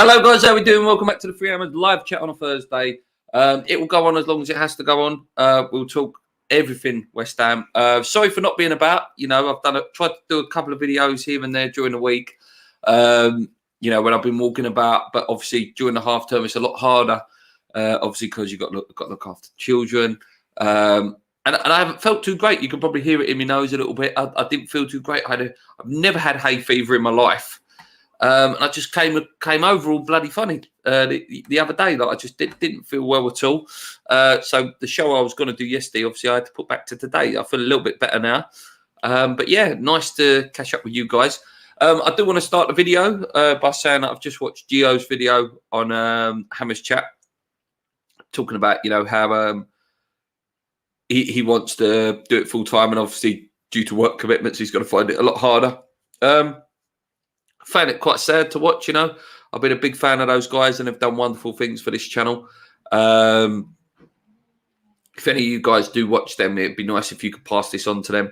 Hello guys, how are we doing? Welcome back to the 3 Hammers live chat on a Thursday. It will go on as long as it has to go on. We'll talk everything West Ham. Sorry for not being about. I've tried to do a couple of videos here and there during the week. When I've been walking about, but obviously during the half term it's a lot harder. Obviously because you've got to look after children. And I haven't felt too great. You can probably hear it in my nose a little bit. I didn't feel too great. I've never had hay fever in my life. And I just came over all bloody funny the other day. Like I just didn't feel well at all. So the show I was going to do yesterday, obviously I had to put back to today. I feel a little bit better now. But yeah, nice to catch up with you guys. I do want to start the video by saying that I've just watched Gio's video on Hammers Chat, talking about how he wants to do it full time, and obviously due to work commitments, he's going to find it a lot harder. Found it quite sad to watch. I've been a big fan of those guys and have done wonderful things for this channel. If any of you guys do watch them, it'd be nice if you could pass this on to them.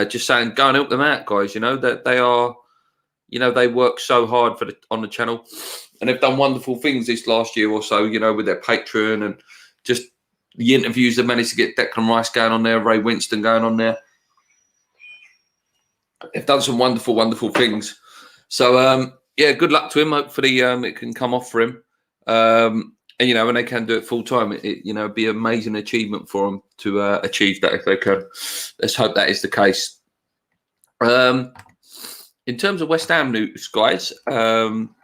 Just saying, go and help them out, guys. That they are, they work so hard on the channel, and they've done wonderful things this last year or so. With their Patreon and just the interviews. They managed to get Declan Rice going on there, Ray Winston going on there. They've done some wonderful, wonderful things. So, yeah, good luck to him. Hopefully it can come off for him. And when they can do it full time, it'd be an amazing achievement for them to achieve that if they can. Let's hope that is the case. In terms of West Ham news, guys, I'm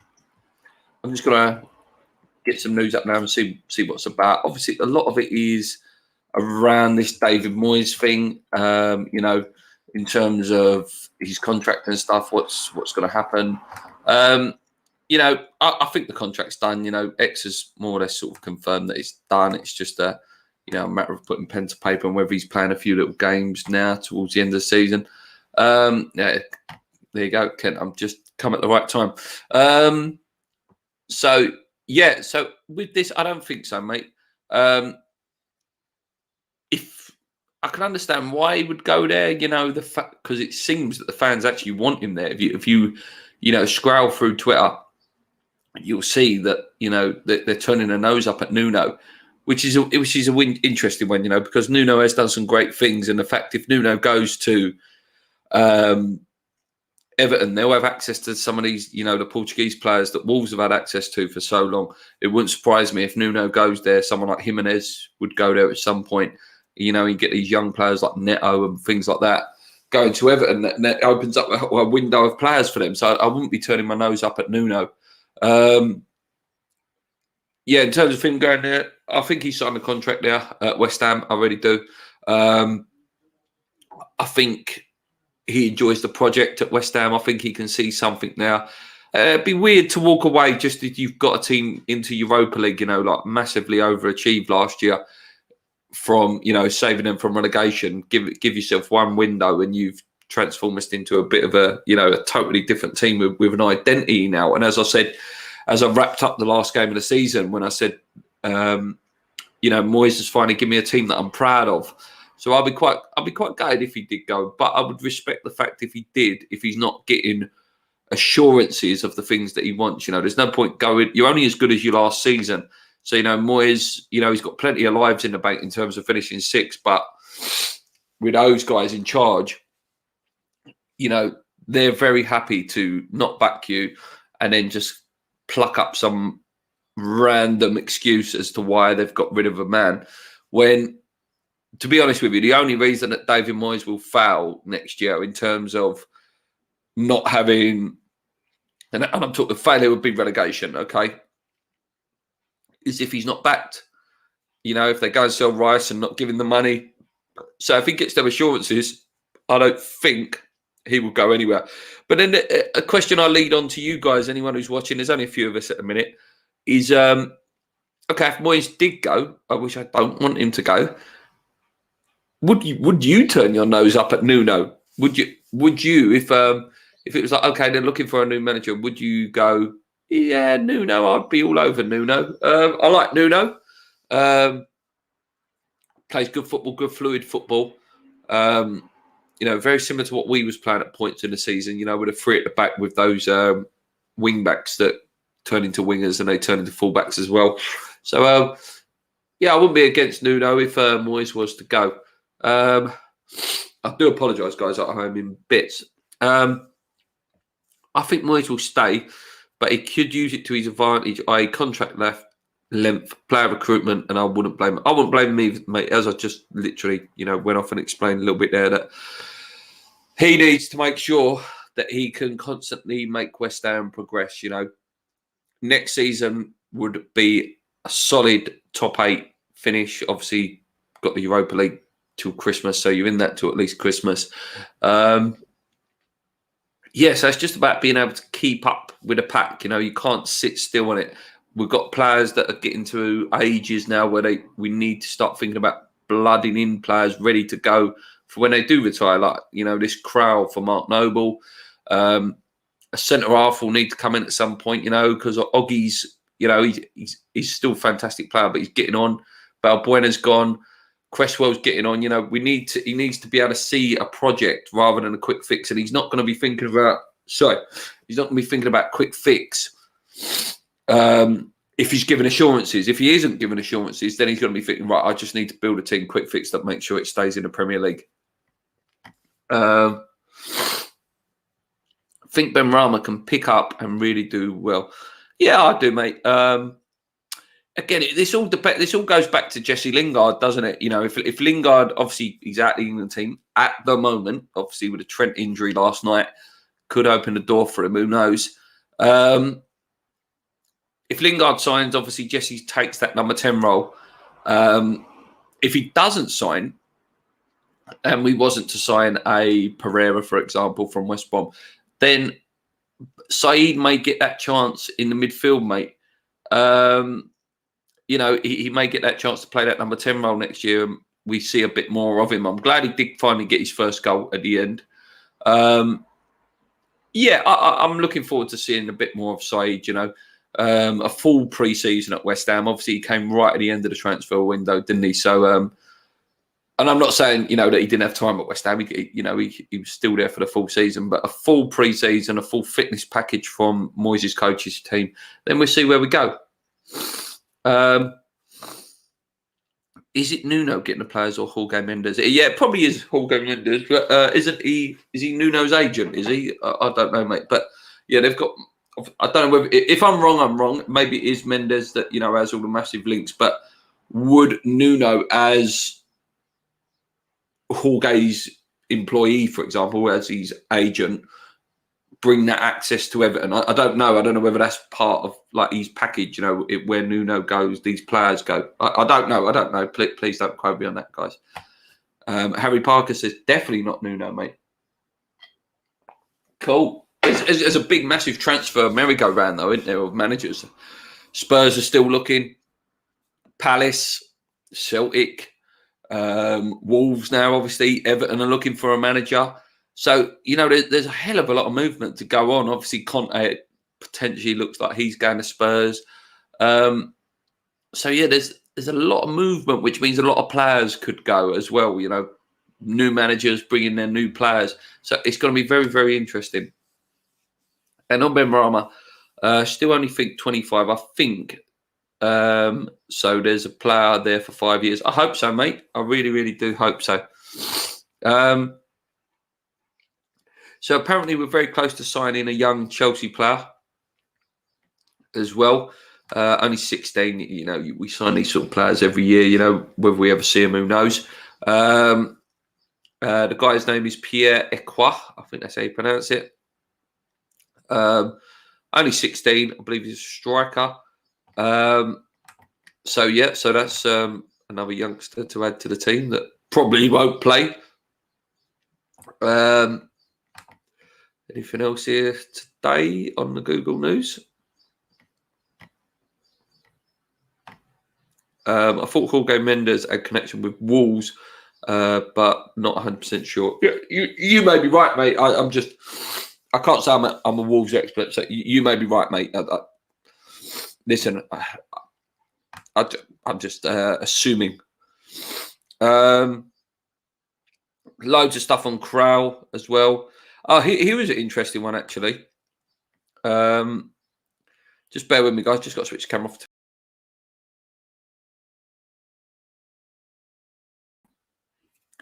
just going to get some news up now and see what's about. Obviously, a lot of it is around this David Moyes thing, in terms of his contract and stuff, what's going to happen. I think the contract's done. X has more or less sort of confirmed that it's done. It's just a matter of putting pen to paper and whether he's playing a few little games now towards the end of the season. Yeah, there you go, Kent. I'm just come at the right time. So with this, I don't think so, mate. If I can understand why he would go there, the fact, because it seems that the fans actually want him there. If you scroll through Twitter, you'll see that that they're turning their nose up at Nuno, which is an interesting one, because Nuno has done some great things, and the fact if Nuno goes to Everton, they'll have access to some of these, the Portuguese players that Wolves have had access to for so long. It wouldn't surprise me if Nuno goes there. Someone like Jimenez would go there at some point. You get these young players like Neto and things like that going to Everton. That opens up a window of players for them. So I wouldn't be turning my nose up at Nuno. In terms of him going there, I think he signed a contract there at West Ham. I really do. I think he enjoys the project at West Ham. I think he can see something now. It'd be weird to walk away just if you've got a team into Europa League, like massively overachieved last year, from saving them from relegation. Give yourself one window and you've transformed us into a bit of a totally different team with an identity now. And as I said, as I wrapped up the last game of the season, when I said Moyes has finally given me a team that I'm proud of. So I'll be quite gutted if he did go, but I would respect the fact if he's not getting assurances of the things that he wants. There's no point going. You're only as good as your last season. So, Moyes, he's got plenty of lives in the bank in terms of finishing sixth, but with those guys in charge, they're very happy to not back you and then just pluck up some random excuse as to why they've got rid of a man. When, to be honest with you, the only reason that David Moyes will fail next year in terms of not having, and I'm talking failure would be relegation, okay, is if he's not backed. If they go and sell Rice and not give him the money. So if he gets them assurances, I don't think he will go anywhere. But then a question I lead on to you guys, anyone who's watching, there's only a few of us at the minute, is, okay, if Moyes did go, I wish I don't want him to go, would you turn your nose up at Nuno? Would you if it was like, okay, they're looking for a new manager, would you go, yeah, Nuno, I'd be all over Nuno. I like Nuno. Plays good football, good fluid football. Very similar to what we was playing at points in the season, with a three at the back with those wing backs that turn into wingers and they turn into fullbacks as well. So, yeah, I wouldn't be against Nuno if Moyes was to go. I do apologise, guys, at home in bits. I think Moyes will stay, but he could use it to his advantage, i.e. contract length, player recruitment, and I wouldn't blame him. I wouldn't blame him either, mate, as I just literally, went off and explained a little bit there, that he needs to make sure that he can constantly make West Ham progress. Next season would be a solid top 8 finish. Obviously, got the Europa League till Christmas, so you're in that till at least Christmas. So it's just about being able to keep up with the pack. You can't sit still on it. We've got players that are getting to ages now where we need to start thinking about blooding in players ready to go for when they do retire. Like, this Crowell for Mark Noble. A centre-half will need to come in at some point, because Oggy's, he's still a fantastic player, but he's getting on. Balbuena's gone. Cresswell's getting on. He needs to be able to see a project rather than a quick fix. And he's not going to be thinking about, quick fix if he's given assurances. If he isn't given assurances, then he's going to be thinking, right, I just need to build a team quick fix that makes sure it stays in the Premier League. I think Benrahma can pick up and really do well. Yeah, I do, mate. Again, this all goes back to Jesse Lingard, doesn't it? If Lingard, obviously, he's out in the team at the moment, obviously with a Trent injury last night, could open the door for him. Who knows? If Lingard signs, obviously Jesse takes that number 10 role. If he doesn't sign, and we wasn't to sign a Pereira, for example, from West Brom, then Saeed may get that chance in the midfield, mate. He may get that chance to play that number 10 role next year, and we see a bit more of him. I'm glad he did finally get his first goal at the end. I'm looking forward to seeing a bit more of Saeed, a full pre-season at West Ham. Obviously, he came right at the end of the transfer window, didn't he? So, and I'm not saying, that he didn't have time at West Ham. He was still there for the full season, but a full pre-season, a full fitness package from Moyes' coaches team. Then we'll see where we go. Is it Nuno getting the players or Jorge Mendes? Yeah, it probably is Jorge Mendes, but isn't he? Is he Nuno's agent? Is he? I don't know, mate. But yeah, they've got. I don't know whether, if I'm wrong, I'm wrong. Maybe it is Mendes that has all the massive links. But would Nuno, as Jorge's employee, for example, as his agent, bring that access to Everton? I don't know. I don't know whether that's part of his package. Where Nuno goes, these players go. I don't know. I don't know. Please don't quote me on that, guys. Harry Parker says definitely not Nuno, mate. Cool. There's a big, massive transfer merry-go-round, though, isn't there, of managers? Spurs are still looking. Palace, Celtic, Wolves now, obviously. Everton are looking for a manager. So, there's a hell of a lot of movement to go on. Obviously, Conte potentially looks like he's going to Spurs. There's a lot of movement, which means a lot of players could go as well. New managers bringing their new players. So it's going to be very, very interesting. And on Benrahma, still only think 25, I think. So there's a player there for 5 years. I hope so, mate. I really, really do hope so. So apparently we're very close to signing a young Chelsea player as well. Only 16, we sign these sort of players every year, whether we ever see them, who knows. The guy's name is Pierre Equa. I think that's how you pronounce it. Only 16, I believe he's a striker. So that's another youngster to add to the team that probably won't play. Anything else here today on the Google News? I thought Jorge Mendes had connection with Wolves, but not 100% sure. Yeah, you may be right, mate. I can't say I'm a Wolves expert, so you may be right, mate. Listen, I'm just assuming. Loads of stuff on Crowell as well. Oh, he was an interesting one, actually. Just bear with me, guys. Just got to switch the camera off.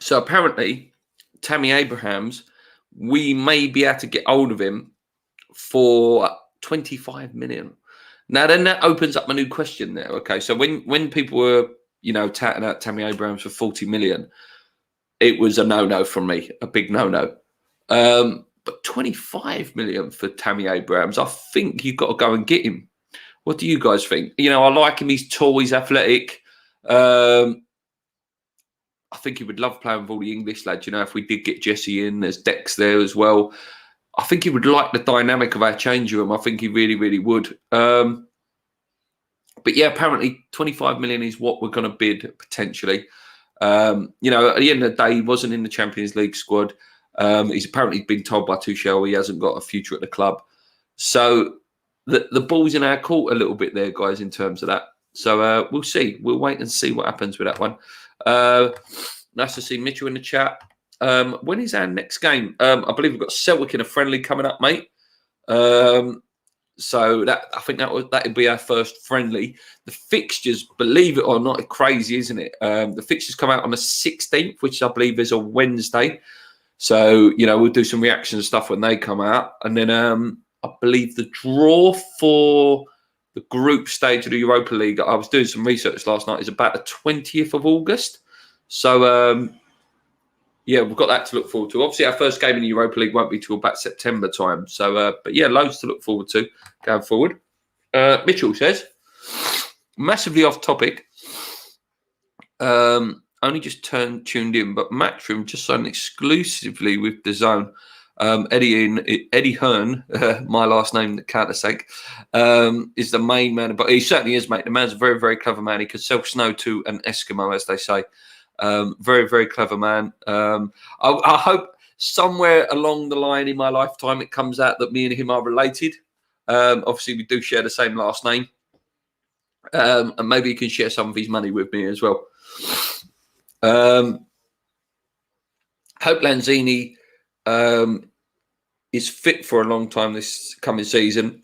So apparently, Tammy Abrahams, we may be able to get hold of him for 25 million. Now, then that opens up a new question there. Okay, so when people were, touting out Tammy Abrahams for 40 million, it was a no-no from me, a big no-no. But 25 million for Tammy Abrahams, I think you've got to go and get him. What do you guys think? I like him. He's tall. He's athletic. I think he would love playing with all the English lads. If we did get Jesse in, there's Dex there as well. I think he would like the dynamic of our change room. I think he really, really would. But yeah, apparently 25 million is what we're going to bid potentially. At the end of the day, he wasn't in the Champions League squad. He's apparently been told by Tuchel he hasn't got a future at the club. So the ball's in our court a little bit there, guys, in terms of that. So we'll see. We'll wait and see what happens with that one. Nice to see Mitchell in the chat. When is our next game? I believe we've got Celtic in a friendly coming up, mate. So I think that would be our first friendly. The fixtures, believe it or not, are crazy, isn't it? The fixtures come out on the 16th, which I believe is a Wednesday. So, we'll do some reaction stuff when they come out. And then I believe the draw for the group stage of the Europa League, I was doing some research last night, is about the 20th of August. So, yeah, we've got that to look forward to. Obviously, our first game in the Europa League won't be till about September time. So, but yeah, loads to look forward to going forward. Mitchell says, massively off topic. Only just tuned in, but Matchroom just signed exclusively with DAZN. Eddie Hearn, my last name, countersake, is the main man. But he certainly is, mate. The man's a very, very clever man. He could sell snow to an Eskimo, as they say. Very, very clever man. I hope somewhere along the line in my lifetime it comes out that me and him are related. Obviously, we do share the same last name. And maybe he can share some of his money with me as well. Hope Lanzini is fit for a long time this coming season.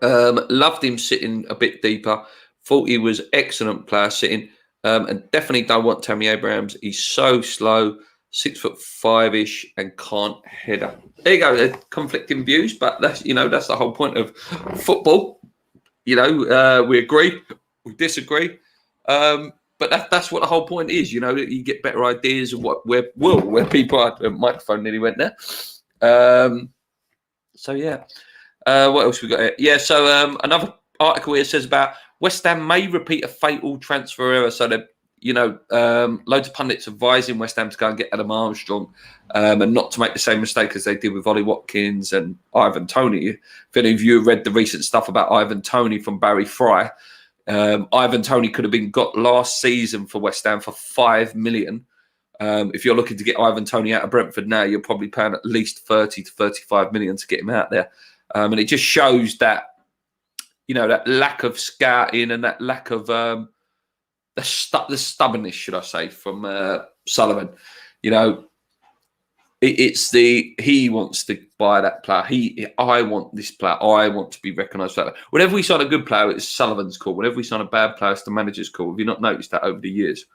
Loved him sitting a bit deeper. Thought he was excellent player sitting. And definitely don't want Tammy Abrahams. He's so slow, 6'5" and can't header. There you go. Conflicting views, but that's that's the whole point of football. We agree, we disagree. But that's what the whole point is, you get better ideas of where people are. The microphone nearly went there. So yeah. What else we got here? Yeah, so another article here says about West Ham may repeat a fatal transfer error. So that loads of pundits advising West Ham to go and get Adam Armstrong and not to make the same mistake as they did with Ollie Watkins and Ivan Toney. If any of you read the recent stuff about Ivan Toney from Barry Fry, Ivan Toney could have been got last season for West Ham for $5 million. If you're looking to get Ivan Toney out of Brentford now, you're probably paying at least 30 to 35 million to get him out there. And it just shows that, that lack of scouting and that lack of the stubbornness, should I say, from Sullivan. He wants to buy that player. I want this player. I want to be recognised for that. Whenever we sign a good player, it's Sullivan's call. Whenever we sign a bad player, it's the manager's call. Have you not noticed that over the years?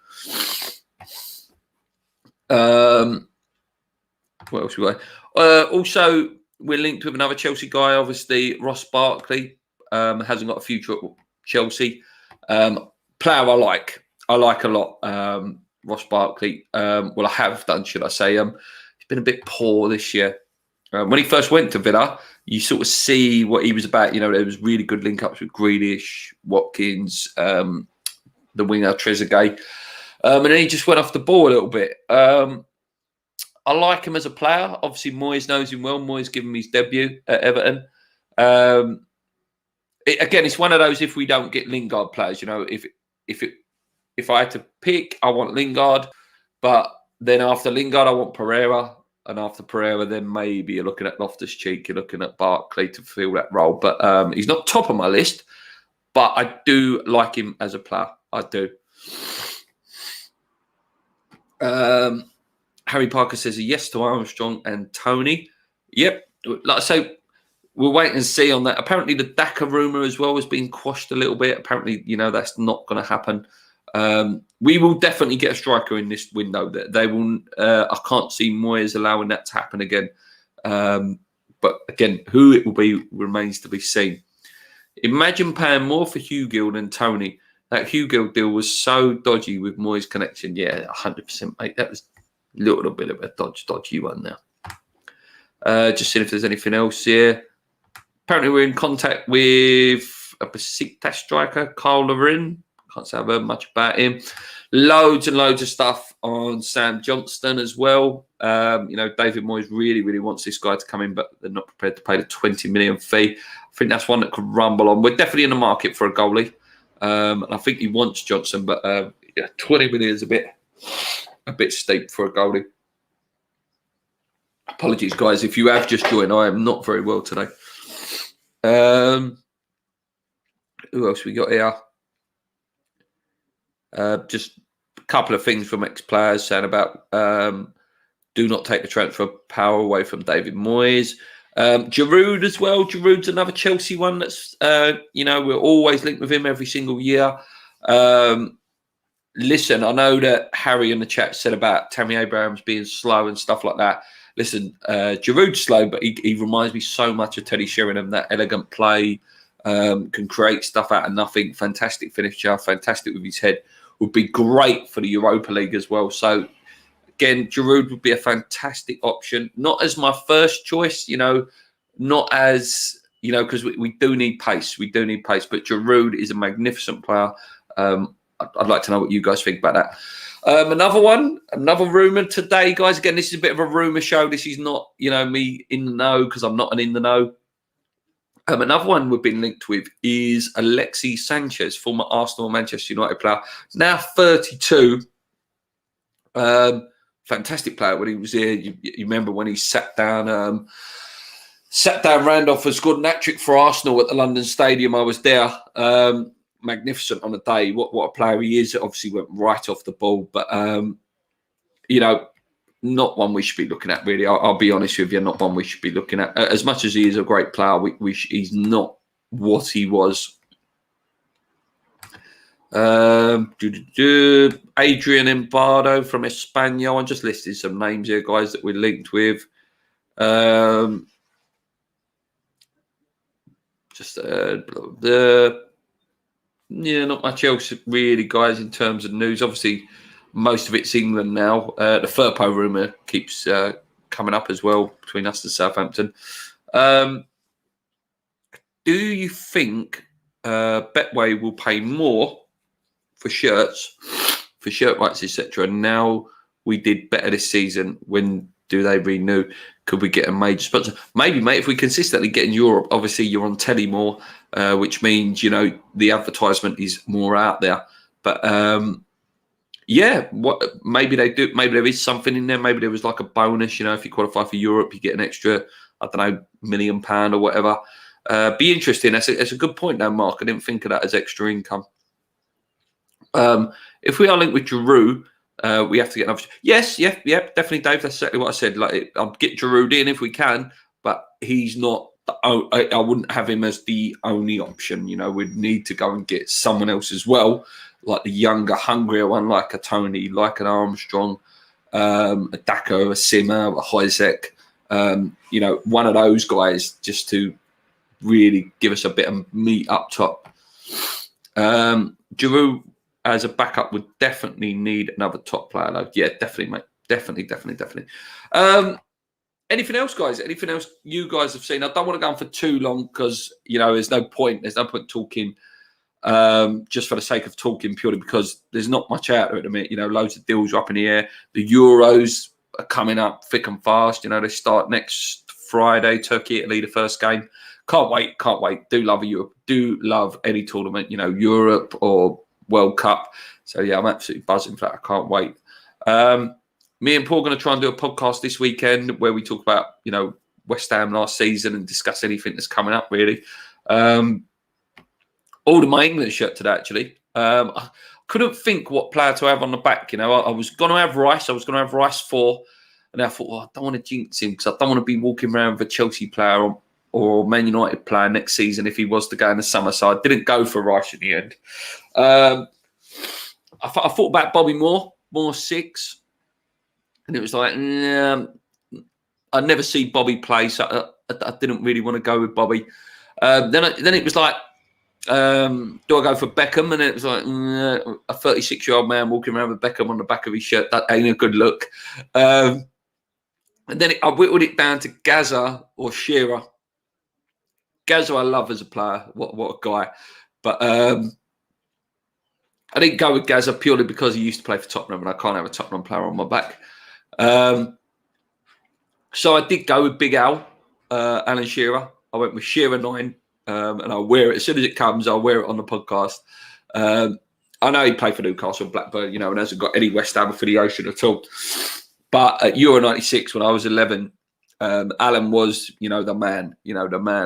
What else we got? Also, we're linked with another Chelsea guy. Obviously, Ross Barkley hasn't got a future at Chelsea. Player I like a lot. Ross Barkley. Well, I have done, should I say? He's been a bit poor this year. When he first went to Villa, you sort of see what he was about. There was really good link-ups with Grealish, Watkins, the winger Trezeguet. And then he just went off the ball a little bit. I like him as a player. Obviously, Moyes knows him well. Moyes gave him his debut at Everton. Again, it's one of those, if we don't get Lingard players, if I had to pick, I want Lingard. But then after Lingard, I want Pereira. And after Pereira, then maybe you're looking at Loftus-Cheek, you're looking at Barkley to fill that role. But he's not top of my list. But I do like him as a player. I do. Harry Parker says a yes to Armstrong and Toney. Yep. Like I say, we'll wait and see on that. Apparently, the Daka rumour as well has been quashed a little bit. Apparently, that's not going to happen. We will definitely get a striker in this window. That they will. I can't see Moyes allowing that to happen again. But again, who it will be remains to be seen. Imagine paying more for Hugill than Tony. That Hugill deal was so dodgy with Moyes' connection. Yeah, 100%, mate. That was a little bit of a dodgy one now. Just seeing if there's anything else here. Apparently, we're in contact with a Besiktas striker, Carl Larin. Can't say I've heard much about him. Loads and loads of stuff on Sam Johnston as well. David Moyes really, really wants this guy to come in, but they're not prepared to pay the 20 million fee. I think that's one that could rumble on. We're definitely in the market for a goalie. And I think he wants Johnson, but 20 million is a bit steep for a goalie. Apologies, guys, if you have just joined. I am not very well today. Who else we got here? Just a couple of things from ex-players saying about do not take the transfer power away from David Moyes. Giroud as well. Giroud's another Chelsea one that's, we're always linked with him every single year. Listen, I know that Harry in the chat said about Tammy Abrahams being slow and stuff like that. Listen, Giroud's slow, but he reminds me so much of Teddy Sheringham, that elegant play, can create stuff out of nothing, fantastic finisher, fantastic with his head, would be great for the Europa League as well. So, again, Giroud would be a fantastic option. Not as my first choice, not as, because we do need pace. We do need pace, but Giroud is a magnificent player. I'd like to know what you guys think about that. Another rumour today, guys. Again, this is a bit of a rumour show. This is not, me in the know, because I'm not an in the know. Another one we've been linked with is Alexis Sanchez, former Arsenal and Manchester United player, now 32. Fantastic player when he was here. You remember when he sat down Randolph and scored an hat-trick for Arsenal at the London Stadium. I was there. Magnificent on the day. What a player he is. Obviously went right off the ball, but not one we should be looking at, really. I'll be honest with you, not one we should be looking at. As much as he is a great player, he's not what he was. Adrian Embardo from Espanyol. I'm just listing some names here, guys, that we're linked with. Not much else really, guys, in terms of news. Obviously, most of it's England now. The Firpo rumour keeps coming up as well between us and Southampton. Do you think Betway will pay more for shirts, for shirt rights, etc.? Now we did better this season. When do they renew? Could we get a major sponsor? Maybe, mate, if we consistently get in Europe. Obviously, you're on telly more, which means, the advertisement is more out there. But, maybe they do. Maybe there is something in there. Maybe there was like a bonus, if you qualify for Europe, you get an extra, I don't know, £1 million or whatever. Be interesting. That's a good point now, Mark. I didn't think of that as extra income. If we are linked with Giroud, we have to get another. Yes, definitely, Dave. That's exactly what I said. Like, I'll get Giroud in if we can, but he's not. I wouldn't have him as the only option. We'd need to go and get someone else as well, like the younger, hungrier one, like a Tony, like an Armstrong, a Daka, a Simmer, a Hojsek. One of those guys, just to really give us a bit of meat up top. Giroud as a backup would definitely need another top player, though. Yeah, definitely, mate. Definitely. Anything else, guys? Anything else you guys have seen? I don't want to go on for too long because, there's no point. There's no point talking just for the sake of talking, purely because there's not much out there at the minute. Loads of deals are up in the air. The Euros are coming up thick and fast. They start next Friday, Turkey, Italy, the first game. Can't wait. Do love Europe. Do love any tournament, Europe or World Cup. So, yeah, I'm absolutely buzzing for that. I can't wait. Me and Paul are going to try and do a podcast this weekend where we talk about, West Ham last season and discuss anything that's coming up, really. Ordered my England shirt today, actually. I couldn't think what player to have on the back. I was going to have Rice. I was going to have Rice 4. And I thought, I don't want to jinx him because I don't want to be walking around with a Chelsea player or Man United player next season if he was to go in the summer. So I didn't go for Rice in the end. I thought about Bobby Moore 6. And it was like, I'd never see Bobby play, so I didn't really want to go with Bobby. Then it was like, do I go for Beckham? And it was like, a 36-year-old man walking around with Beckham on the back of his shirt. That ain't a good look. And then I whittled it down to Gaza or Shearer. Gaza I love as a player. What a guy. But I didn't go with Gaza purely because he used to play for Tottenham, and I can't have a Tottenham player on my back. So I did go with Big Al, Alan Shearer. I went with Shearer 9, and I'll wear it as soon as it comes. I'll wear it on the podcast. I know he played for Newcastle, Blackburn, and hasn't got any West Ham affiliation at all. But at Euro 96, when I was 11, Alan was, the man.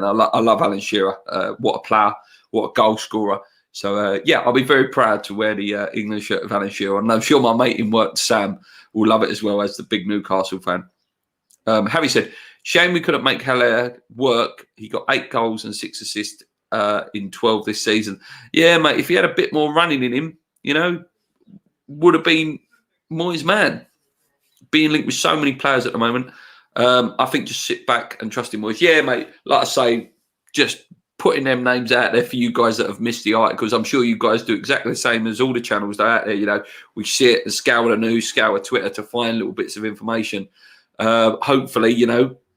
I love Alan Shearer. What a player! What a goal scorer! So I'll be very proud to wear the England shirt of Alan Shearer, and I'm sure my mate in work, Sam, will love it as well as the big Newcastle fan. Harry said, shame we couldn't make Hollah work. He got 8 goals and 6 assists in 12 this season. Yeah, mate, if he had a bit more running in him, would have been Moyes' man. Being linked with so many players at the moment, I think just sit back and trust in Moyes. Yeah, mate, like I say, just putting them names out there for you guys that have missed the articles. I'm sure you guys do exactly the same as all the channels that are out there. We sit and scour the news, scour Twitter to find little bits of information. Hopefully,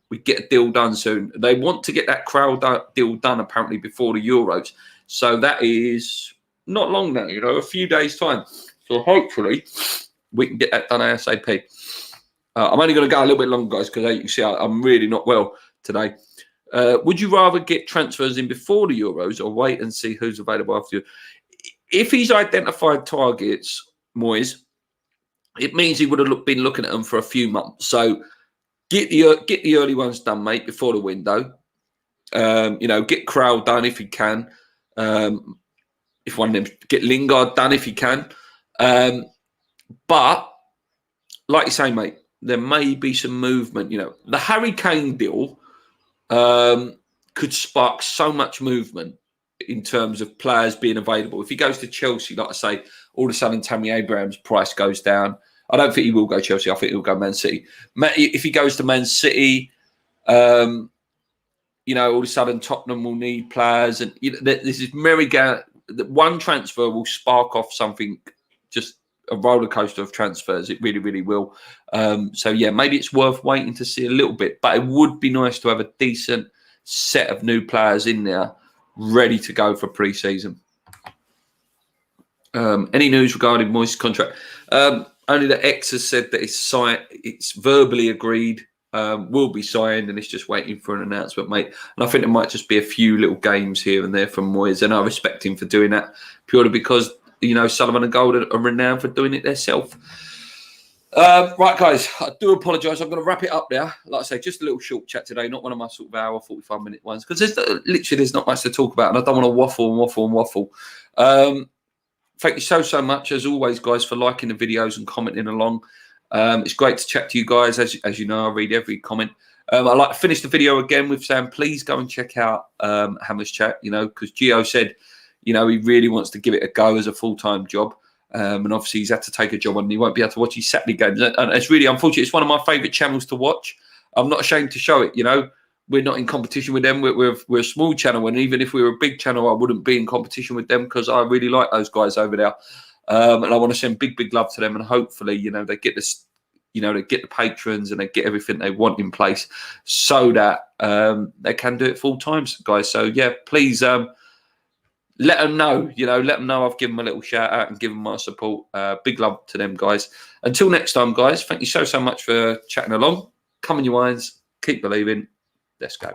we get a deal done soon. They want to get that crowd deal done apparently before the Euros. So that is not long now, a few days' time. So hopefully we can get that done ASAP. I'm only going to go a little bit longer, guys, because as you can see, I'm really not well today. Would you rather get transfers in before the Euros or wait and see who's available after you? If he's identified targets, Moyes, it means he would have been looking at them for a few months. So get the early ones done, mate, before the window. Get Crowell done if you can. If one of them, get Lingard done if you can. But like you say, mate, there may be some movement. The Harry Kane deal could spark so much movement in terms of players being available. If he goes to Chelsea, like I say, all of a sudden Tammy Abraham's price goes down. I don't think he will go Chelsea. I think he'll go Man City. If he goes to Man City, all of a sudden Tottenham will need players, and this is merry-go. One transfer will spark off something, just a roller coaster of transfers. It really, really will. Maybe it's worth waiting to see a little bit, but it would be nice to have a decent set of new players in there ready to go for pre-season. Any news regarding Moyes' contract? Only that X has said that it's verbally agreed, will be signed, and it's just waiting for an announcement, mate. And I think there might just be a few little games here and there from Moyes, and I respect him for doing that purely because, Sullivan and Gold are renowned for doing it themselves. Right, guys, I do apologise. I'm going to wrap it up there. Like I say, just a little short chat today, not one of my sort of hour, 45-minute ones, because there's not much to talk about, and I don't want to waffle. Thank you so much, as always, guys, for liking the videos and commenting along. It's great to chat to you guys. As you know, I read every comment. I'd like to finish the video again with saying, please go and check out Hammer's Chat, because Gio said, he really wants to give it a go as a full-time job. And obviously he's had to take a job on and he won't be able to watch his Saturday games. And it's really unfortunate. It's one of my favourite channels to watch. I'm not ashamed to show it, We're not in competition with them. We're a small channel, and even if we were a big channel, I wouldn't be in competition with them because I really like those guys over there. And I want to send big love to them, and hopefully, they get this, they get the patrons and they get everything they want in place so that they can do it full time, guys. So yeah, please let them know. Let them know I've given them a little shout out and given my support. Big love to them, guys. Until next time, guys. Thank you so much for chatting along. Come on, you irons. Keep believing. Let's go.